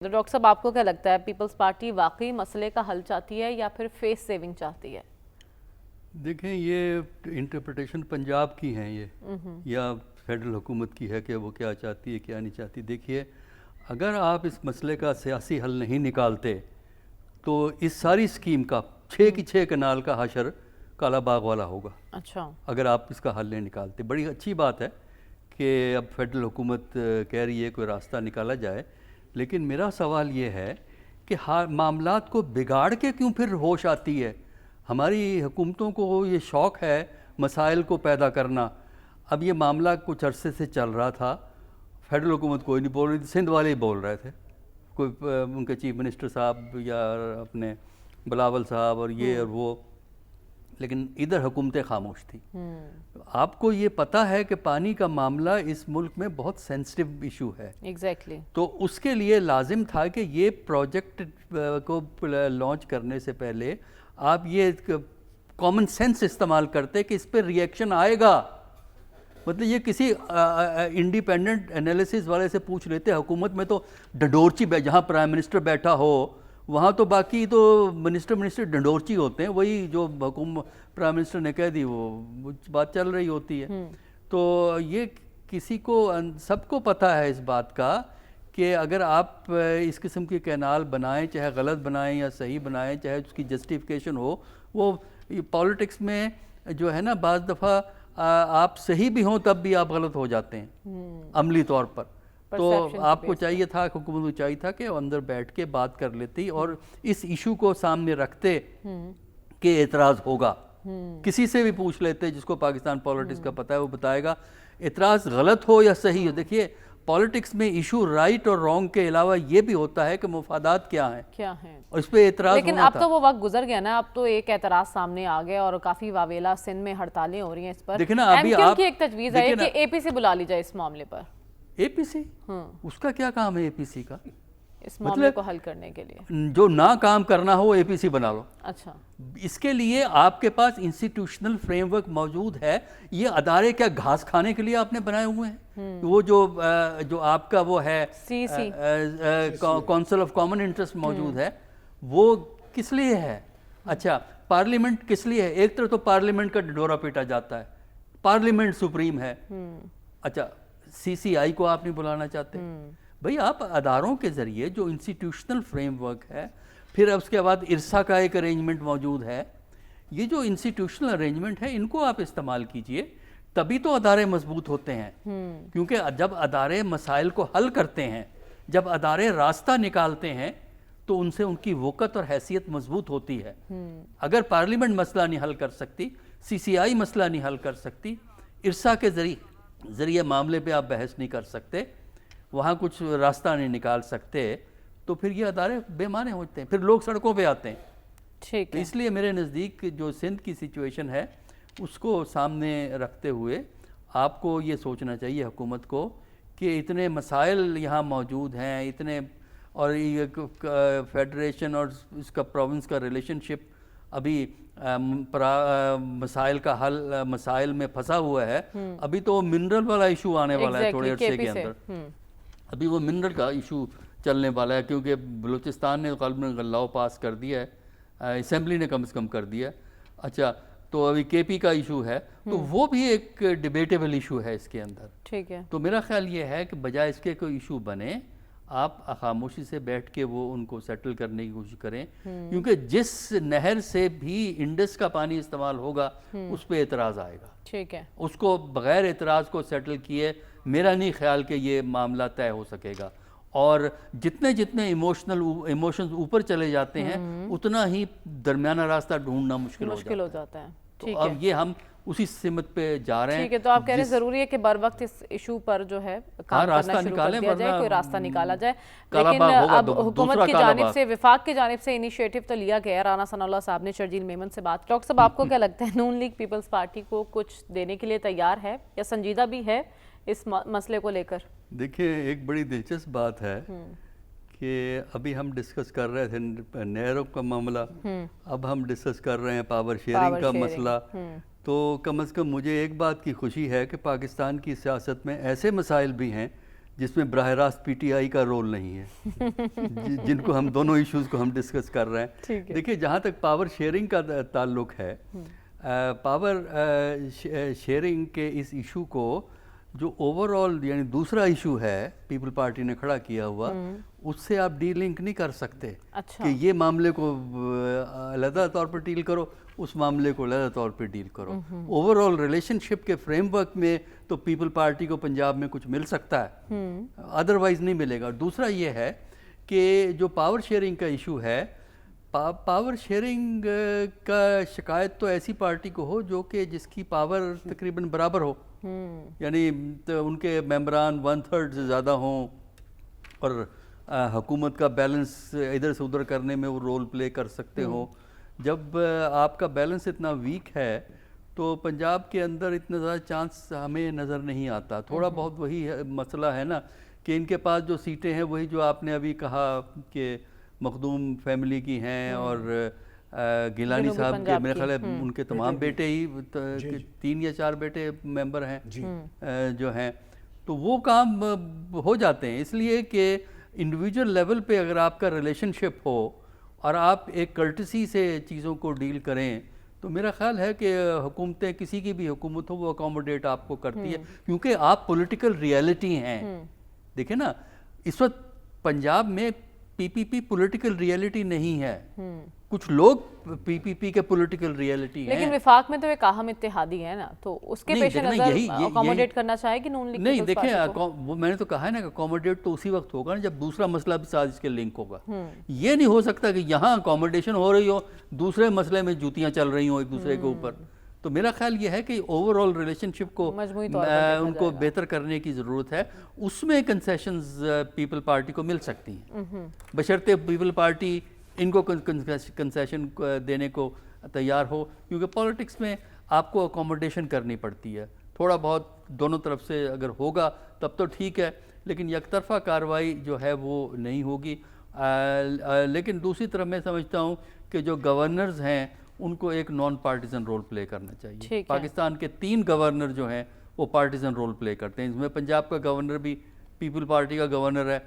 तो डॉक्टर साहब, आपको क्या लगता है, पीपल्स पार्टी वाकई मसले का हल चाहती है या फिर फेस सेविंग चाहती है? देखें, ये इंटरप्रिटेशन पंजाब की हैं ये या फेडरल हुकूमत की है कि वो क्या चाहती है क्या नहीं चाहती। देखिए, अगर आप इस मसले का सियासी हल नहीं निकालते तो इस सारी स्कीम का 6 की 6 कनाल का हशर काला बाग वाला होगा। अच्छा। अगर आप इसका हल नहीं निकालते। बड़ी अच्छी बात है कि अब फेडरल हुकूमत कह रही है कोई रास्ता निकाला जाए, लेकिन मेरा सवाल ये है कि मामलात को बिगाड़ के क्यों फिर होश आती है। हमारी हुकूमतों को ये शौक़ है मसाइल को पैदा करना। अब ये मामला कुछ अरसे से चल रहा था, फेडरल हुकूमत कोई नहीं बोल रही थी, सिंध वाले ही बोल रहे थे, कोई उनके चीफ मिनिस्टर साहब या अपने बिलावल साहब और ये और वो, लेकिन इधर हुकूमतें खामोश थी। आपको ये पता है कि पानी का मामला इस मुल्क में बहुत सेंसिटिव इशू है। एग्जैक्टली। तो उसके लिए लाजिम था कि ये प्रोजेक्ट को लॉन्च करने से पहले आप ये कॉमन सेंस इस्तेमाल करते कि इस पर रिएक्शन आएगा। मतलब ये किसी इंडिपेंडेंट एनालिसिस वाले से पूछ लेते। हुकूमत में तो डंडोरची जहाँ प्राइम मिनिस्टर बैठा हो वहाँ तो बाकी तो मिनिस्टर डंडोरची होते हैं, वही जो प्राइम मिनिस्टर ने कह दी वो बात चल रही होती है। तो ये किसी को सबको पता है इस बात का कि अगर आप इस किस्म की कैनाल बनाएं, चाहे गलत बनाएं या सही बनाएं, चाहे उसकी जस्टिफिकेशन हो, वो पॉलिटिक्स में जो है ना, बाज़ दफ़ा आप सही भी हों तब भी आप गलत हो जाते हैं अमली तौर पर। तो आपको चाहिए था, हुकूमत को चाहिए था कि अंदर बैठ के बात कर लेती और इस इशू को सामने रखते कि एतराज़ होगा। किसी से भी पूछ लेते जिसको पाकिस्तान पॉलिटिक्स का पता है, वो बताएगा एतराज़ गलत हो या सही हो। देखिए, पॉलिटिक्स में इशू राइट और रॉन्ग के अलावा ये भी होता है कि मुफादात क्या हैं और इस पे एतराज़। लेकिन अब तो वो वक्त गुजर गया ना, अब तो एक एतराज़ सामने आ गया और काफी वावेला सिंध में हड़तालें हो रही हैं इस पर। देखिए ना, अभी आप एक तजवीज़ है कि एपीसी बुला ली जाए इस मामले पर। एपीसी? उसका क्या काम है एपीसी का इस मामले को हल करने के लिए? जो ना काम करना हो एपीसी बना लो। अच्छा, इसके लिए आपके पास इंस्टीट्यूशनल फ्रेमवर्क मौजूद है। ये अदारे क्या घास खाने के लिए आपने बनाए हुए हैं? वो जो आपका वो है काउंसिल ऑफ कॉमन इंटरेस्ट मौजूद है, वो किस लिए है? अच्छा, पार्लियामेंट किस लिए है? एक तरफ तो पार्लियामेंट का ढिढोरा पीटा जाता है, पार्लियामेंट सुप्रीम है। अच्छा, सीसीआई को आप नहीं बुलाना चाहते? भाई, आप अदारों के ज़रिए जो इंस्टीट्यूशनल फ्रेमवर्क है, फिर उसके बाद इरसा का एक अरेंजमेंट मौजूद है, ये जो इंस्टीट्यूशनल अरेंजमेंट है इनको आप इस्तेमाल कीजिए, तभी तो अदारे मजबूत होते हैं। क्योंकि जब अदारे मसाइल को हल करते हैं, जब अदारे रास्ता निकालते हैं, तो उनसे उनकी वक़्त और हैसियत मजबूत होती है। अगर पार्लियामेंट मसला नहीं हल कर सकती, सीसीआई मसला नहीं हल कर सकती, इरसा के ज़रिए मामले पे आप बहस नहीं कर सकते, वहाँ कुछ रास्ता नहीं निकाल सकते, तो फिर ये अदारे बेमाने होते हैं, फिर लोग सड़कों पे आते हैं। ठीक है। इसलिए मेरे नज़दीक जो सिंध की सिचुएशन है उसको सामने रखते हुए आपको ये सोचना चाहिए हुकूमत को कि इतने मसाइल यहाँ मौजूद हैं, इतने, और ये फेडरेशन और इसका प्रोविंस का रिलेशनशिप अभी मसाइल का हल मसाइल में फंसा हुआ है। अभी तो मिनरल वाला इशू आने वाला है थोड़े अर्से के अंदर। अभी वो मिनरल का इशू चलने वाला है, क्योंकि बलूचिस्तान ने कल में लॉ पास कर दिया है, असेंबली ने कम से कम कर दिया। अच्छा, तो अभी केपी का इशू है, तो वो भी एक डिबेटेबल इशू है इसके अंदर। ठीक है। तो मेरा ख्याल ये है कि बजाय इसके कोई इशू बने, आप खामोशी से बैठ के वो उनको सेटल करने की कोशिश करें, क्योंकि जिस नहर से भी इंडस का पानी इस्तेमाल होगा उस पर एतराज़ आएगा। ठीक है। उसको बगैर एतराज़ को सेटल किए मेरा नहीं ख्याल कि ये मामला तय हो सकेगा। और जितने जितने इमोशंस ऊपर चले जाते हैं, उतना ही दरमियाना रास्ता ढूंढना मुश्किल हो जाता है। तो अब ये हम उसी सिमत पे जा रहे हैं। ठीक है, तो आप कह रहे हैं जरूरी है कि बर वक्त इस इशू पर जो है काम करना शुरू कर दिया जाए, कोई रास्ता निकाला जाए। लेकिन अब हुकूमत की जानिब से, विफाक की जानिब से इनिशिएटिव तो लिया गया है। राना सनाउल्लाह साहब ने शर्जील मेमन से बात। डॉक्टर साहब, आपको क्या लगता है, नून लीग पीपल्स पार्टी को कुछ देने के लिए तैयार है या संजीदा भी है इस मसले को लेकर? देखिए, एक बड़ी दिलचस्प बात है कि अभी हम डिस्कस कर रहे थे नहरों का मामला, अब हम डिस्कस कर रहे हैं पावर शेयरिंग का मसला। तो कम से कम मुझे एक बात की खुशी है कि पाकिस्तान की सियासत में ऐसे मसाइल भी हैं जिसमें बराह रास्त पीटीआई का रोल नहीं है, जिनको हम दोनों इश्यूज को हम डिस्कस कर रहे हैं। देखिए, जहाँ तक पावर शेयरिंग का ताल्लुक है, पावर शेयरिंग के इस इशू को जो ओवरऑल यानी दूसरा इशू है पीपल पार्टी ने खड़ा किया हुआ, उससे आप डीलिंक नहीं कर सकते। अच्छा। कि ये मामले को अलग तौर पर डील करो, उस मामले को अलग तौर पर डील करो। ओवरऑल रिलेशनशिप के फ्रेमवर्क में तो पीपल पार्टी को पंजाब में कुछ मिल सकता है, अदरवाइज नहीं मिलेगा। दूसरा ये है कि जो पावर शेयरिंग का इशू है, पावर शेयरिंग का शिकायत तो ऐसी पार्टी को हो जो कि जिसकी पावर तकरीबन बराबर हो, यानी तो उनके मेंबरान 1/3 से ज़्यादा हों और हुकूमत का बैलेंस इधर से उधर करने में वो रोल प्ले कर सकते हो। जब आपका बैलेंस इतना वीक है तो पंजाब के अंदर इतना ज़्यादा चांस हमें नज़र नहीं आता। थोड़ा बहुत वही मसला है ना कि इनके पास जो सीटें हैं वही जो आपने अभी कहा कि मखदूम फैमिली की हैं और गिलानी साहब के मेरे ख्याल है उनके तमाम बेटे ही 3 या 4 बेटे मेंबर हैं जो हैं, तो वो काम हो जाते हैं। इसलिए कि इंडिविजुअल लेवल पे अगर आपका रिलेशनशिप हो और आप एक कर्टसी से चीज़ों को डील करें तो मेरा ख्याल है कि हुकूमतें, किसी की भी हुकूमत हो, वो अकोमोडेट आपको करती है, क्योंकि आप पॉलिटिकल रियलिटी हैं। देखिए ना, इस वक्त पंजाब में पीपीपी पॉलिटिकल रियलिटी नहीं है, कुछ लोग पीपीपी के पॉलिटिकल रियलिटी हैं। लेकिन विफाक में तो एक अहम इत्तेहादी है ना, तो उसके पेश नज़र अकोमोडेट करना चाहेगी नून लीग? नहीं, देखिए वो मैंने तो कहा है ना कि अकोमोडेट तो उसी वक्त होगा ना जब दूसरा मसला भी साजिश के लिंक होगा। ये नहीं हो सकता कि यहाँ अकोमोडेशन हो रही हो, दूसरे मसले में जूतियाँ चल रही हो एक दूसरे के ऊपर। तो मेरा ख्याल ये है कि ओवरऑल रिलेशनशिप को उनको बेहतर करने की ज़रूरत है। उसमें कंसेशंस पीपल पार्टी को मिल सकती हैं, बशर्ते पीपल पार्टी इनको कंसेशन देने को तैयार हो, क्योंकि पॉलिटिक्स में आपको अकोमोडेशन करनी पड़ती है। थोड़ा बहुत दोनों तरफ से अगर होगा तब तो ठीक है, लेकिन यकतरफा कार्रवाई जो है वो नहीं होगी। लेकिन दूसरी तरफ मैं समझता हूँ कि जो गवर्नर्स हैं उनको एक नॉन पार्टीजन रोल प्ले करना चाहिए। पाकिस्तान के 3 गवर्नर जो हैं वो पार्टीजन रोल प्ले करते हैं। इसमें पंजाब का गवर्नर भी पीपल पार्टी का गवर्नर है,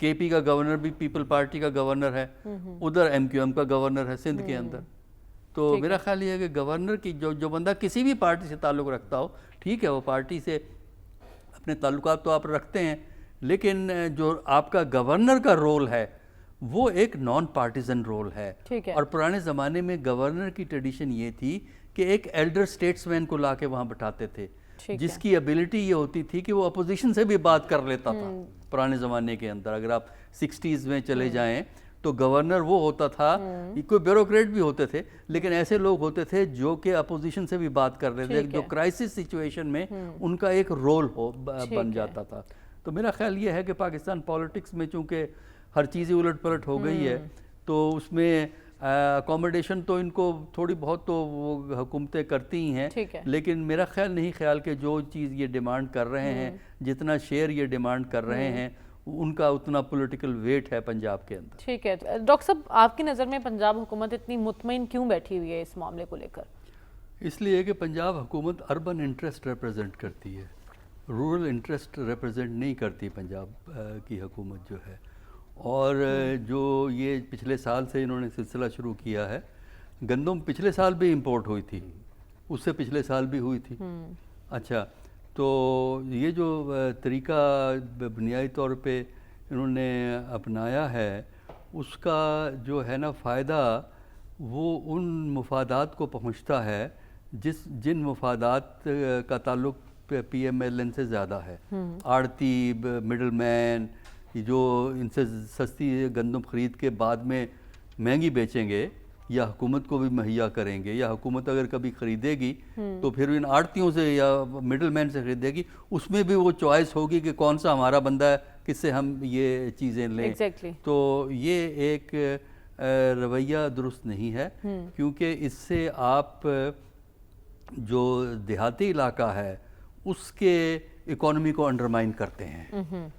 केपी का गवर्नर भी पीपल पार्टी का गवर्नर है, उधर एमक्यूएम का गवर्नर है सिंध के अंदर। तो मेरा ख्याल ये है कि गवर्नर की जो बंदा किसी भी पार्टी से ताल्लुक़ रखता हो, ठीक है, वो पार्टी से अपने ताल्लुकात तो आप रखते हैं, लेकिन जो आपका गवर्नर का रोल है वो एक नॉन पार्टीजन रोल है। और पुराने ज़माने में गवर्नर की ट्रेडिशन ये थी कि एक एल्डर स्टेट्समैन को ला के वहाँ बैठाते थे, जिसकी एबिलिटी ये होती थी कि वो अपोजिशन से भी बात कर लेता था। पुराने ज़माने के अंदर अगर आप 60s में चले जाएं तो गवर्नर वो होता था, कोई ब्यूरोक्रेट भी होते थे, लेकिन ऐसे लोग होते थे जो कि अपोजिशन से भी बात कर रहे थे, जो क्राइसिस सिचुएशन में उनका एक रोल बन जाता था। तो मेरा ख्याल ये है कि पाकिस्तान पॉलिटिक्स में चूँकि हर चीज़ ही उलट पलट हो गई है, तो उसमें अकोमोडेशन तो इनको थोड़ी बहुत तो वो हुकूमतें करती ही हैं, लेकिन मेरा नहीं ख्याल कि जो चीज़ ये डिमांड कर रहे हैं, जितना शेयर ये डिमांड कर रहे हैं, उनका उतना पॉलिटिकल वेट है पंजाब के अंदर। ठीक है डॉक्टर साहब, आपकी नज़र में पंजाब हुकूमत इतनी मुतमईन क्यों बैठी हुई है इस मामले को लेकर? इसलिए कि पंजाब हुकूमत अर्बन इंटरेस्ट रिप्रेजेंट करती है, रूरल इंटरेस्ट रिप्रेजेंट नहीं करती पंजाब की हुकूमत जो है। और जो ये पिछले साल से इन्होंने सिलसिला शुरू किया है, गंदम पिछले साल भी इंपोर्ट हुई थी, उससे पिछले साल भी हुई थी। अच्छा, तो ये जो तरीका बुनियादी तौर पे इन्होंने अपनाया है, उसका जो है ना फ़ायदा वो उन मुफादात को पहुंचता है जिन मुफादात का ताल्लुक़ PMLN से ज़्यादा है। आड़ती, मिडल मैन, जो इनसे सस्ती गंदम ख़रीद के बाद में महंगी बेचेंगे या हुकूमत को भी मुहैया करेंगे, या हुकूमत अगर कभी ख़रीदेगी तो फिर इन आड़तियों से या मिडल मैन से ख़रीदेगी, उसमें भी वो चॉइस होगी कि कौन सा हमारा बंदा है, किससे हम ये चीज़ें लें। तो ये एक रवैया दुरुस्त नहीं है, क्योंकि इससे आप जो देहाती इलाका है उसके इकोनॉमी को अंडरमाइन करते हैं।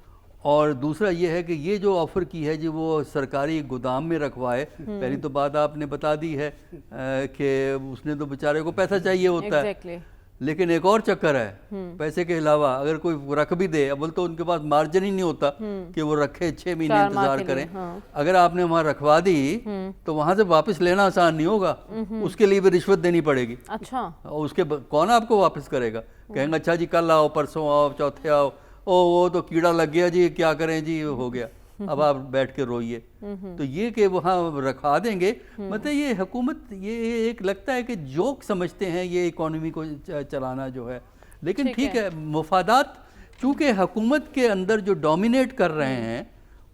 और दूसरा ये है कि ये जो ऑफ़र की है जी वो सरकारी गोदाम में रखवाए, पहली तो बात आपने बता दी है कि उसने तो बेचारे को पैसा चाहिए होता है, लेकिन एक और चक्कर है, पैसे के अलावा अगर कोई रख भी दे, अब तो उनके पास मार्जिन ही नहीं होता कि वो रखे 6 महीने इंतजार करें। अगर आपने वहां रखवा दी तो वहां से वापस लेना आसान नहीं होगा, उसके लिए भी रिश्वत देनी पड़ेगी। अच्छा, उसके कौन आपको वापस करेगा? कहेंगे अच्छा जी कल आओ, परसों आओ, चौथे आओ, ओ वो तो कीड़ा लग गया जी, क्या करें जी, हो गया, अब आप बैठ के रोइए। तो ये कि वहाँ रखा देंगे, मतलब ये हुकूमत ये एक लगता है कि जोक समझते हैं ये इकोनॉमी को चलाना जो है। लेकिन ठीक है, मुफादात चूँकि हुकूमत के अंदर जो डोमिनेट कर रहे हैं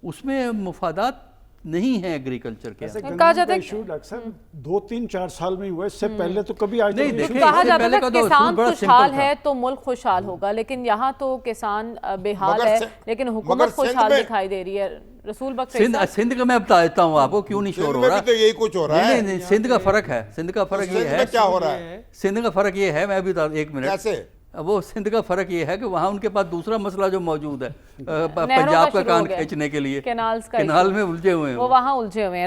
उसमें मुफादात नहीं है एग्रीकल्चर के। कहा जाता है इशू अक्सर 2-3-4 साल में हुआ, इससे पहले तो कभी आज नहीं, तक देखिए, कहा इससे जाता पहले था का तो किसान असूल बड़ा खुशहाल सिंपल था। है तो मुल्क खुशहाल होगा, लेकिन यहाँ तो किसान बेहाल मगर है, से- लेकिन मगर हुकूमत सिंध खुशहाल में- दिखाई दे रही है। रसूल बख्श सिंध का मैं बता देता हूँ आपको क्यों नहीं शोर सिंध हो में रहा। भी तो यही कुछ हो रहा है। नहीं, सिंध का फर्क है, सिंध का फर्क ये सिंध है, में क्या हो रहा है? सिंध का फर्क ये है, मैं अभी बता, एक मिनट। कैसे? अब वो सिंध का फर्क ये है कि वहाँ उनके पास दूसरा मसला जो मौजूद है, नहरों पंजाब का शुरू हो कान गया। खींचने के लिए कैनाल्स का कैनाल issue। में उलझे हुए हैं वो वहाँ उलझे हुए हैं।